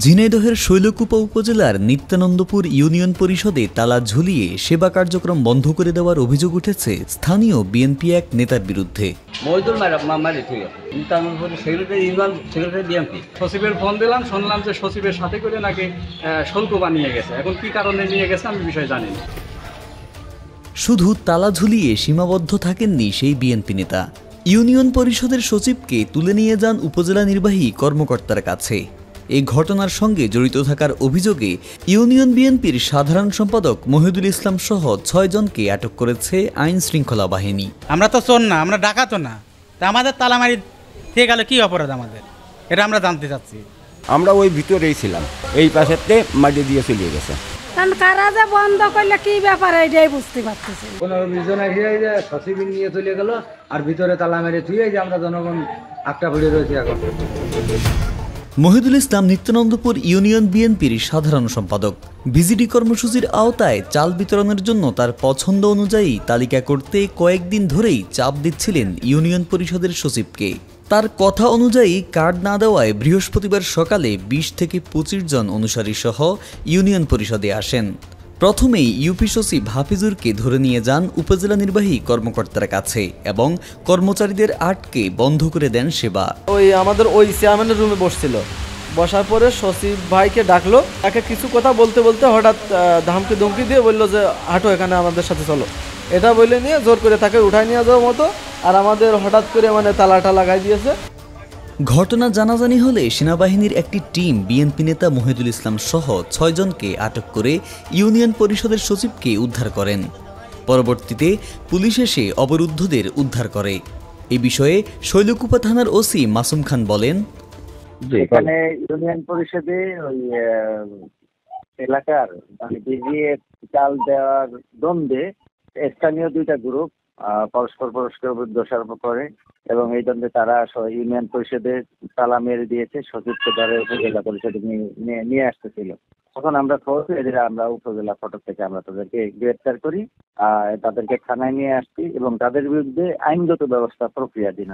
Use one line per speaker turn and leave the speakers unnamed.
ঝিনাইদহের শৈলকুপা উপজেলার নিত্যানন্দপুর ইউনিয়ন পরিষদে তালা ঝুলিয়ে সেবা কার্যক্রম বন্ধ করে দেওয়ার অভিযোগ উঠেছে স্থানীয় বিএনপি এক নেতার বিরুদ্ধে।
সচিবের ফোন দিলাম, শুনলাম যে সচিবের সাথে করে নাকি শৈলকুপা নিয়ে গেছে। এখন কি কারণে নিয়ে গেছে আমি বিষয় জানি না।
শুধু তালা ঝুলিয়ে সীমাবদ্ধ থাকেননি সেই বিএনপি নেতা, ইউনিয়ন পরিষদের সচিবকে তুলে নিয়ে যান উপজেলা নির্বাহী কর্মকর্তার কাছে। এই ঘটনার সঙ্গে জড়িত থাকার অভিযোগে ইউনিয়ন বিএনপির সাধারণ সম্পাদক মহিদুল ইসলাম সহ ৬ জনকে আটক করেছে আইন শৃঙ্খলা বাহিনী।
আমরা তো চোর না, আমরা ডাকাতও না, তা আমাদের তালামারি থেকে গেলে কি অপরাধ আমাদের, এটা আমরা জানতে চাচ্ছি।
আমরা ওই ভিতরেই ছিলাম, এই পাশেতে মাটি দিয়ে চলে গেছে।
কারণ কারা যে বন্ধ করলে কি ব্যাপার এটাই বুঝতে পারতেছি।
15-20 জন এসে যে সচিব নিয়ে চলে গেল আর ভিতরে তালা মেরে থুয়ে যে আমরা জনগণ আটটা পড়ে রয়েছি এখন।
মহিদুল ইসলাম নিত্যানন্দপুর ইউনিয়ন বিএনপির সাধারণ সম্পাদক। ভিজিডি কর্মসূচির আওতায় চাল বিতরণের জন্য তার পছন্দ অনুযায়ী তালিকা করতে কয়েকদিন ধরেই চাপ দিচ্ছিলেন ইউনিয়ন পরিষদের সচিবকে। তার কথা অনুযায়ী কার্ড না দেওয়ায় বৃহস্পতিবার সকালে 20 থেকে 25 জন অনুসারী সহ ইউনিয়ন পরিষদে আসেন। প্রথমেই ইউপি সচিব হাফিজুরকে ধরে নিয়ে যান উপজেলা নির্বাহী কর্মকর্তার কাছে এবং কর্মচারীদের আটকে বন্ধ করে দেন সেবা।
আমাদের ওই চেয়ারম্যানের রুমে বসছিল, বসার পরে সচিব ভাইকে ডাকলো, তাকে কিছু কথা বলতে বলতে হঠাৎ ধামকি ধমকি দিয়ে বললো যে হাঁটো এখানে আমাদের সাথে চলো, এটা বলে নিয়ে জোর করে তাকে উঠায় নিয়ে যাওয়ার মতো, আর আমাদের হঠাৎ করে তালাটা লাগাই দিয়েছে।
ঘটনা জানাজানি হলে সেনাবাহিনীর একটি টিম বিএনপি নেতা মহিদুল ইসলাম সহ ৬ জনকে আটক করে ইউনিয়ন পরিষদের সচিবকে উদ্ধার করেন। পরবর্তীতে পুলিশ এসে অবরুদ্ধদের উদ্ধার করে। এ বিষয়ে শৈলকুপা থানার ওসি মাসুম খান বলেন,
এখানে ইউনিয়ন পরিষদে ওই এলাকার বিজিএ চাল দেওয়ার দ্বন্দ্বে স্থানীয় 2টা গ্রুপ পরস্পর দোষারোপ করে এবং এই দ্বন্দ্বে তারা ইউনিয়ন পরিষদে তালা মেরে দিয়েছে, সচিবকে ধরে উপজেলা পরিষদে নিয়ে আসতেছিল। তখন আমরা আমরা উপজেলা ফটক থেকে আমরা তাদেরকে গ্রেপ্তার করি, তাদেরকে থানায় নিয়ে আসছি এবং তাদের বিরুদ্ধে আইনগত ব্যবস্থা প্রক্রিয়াধীন।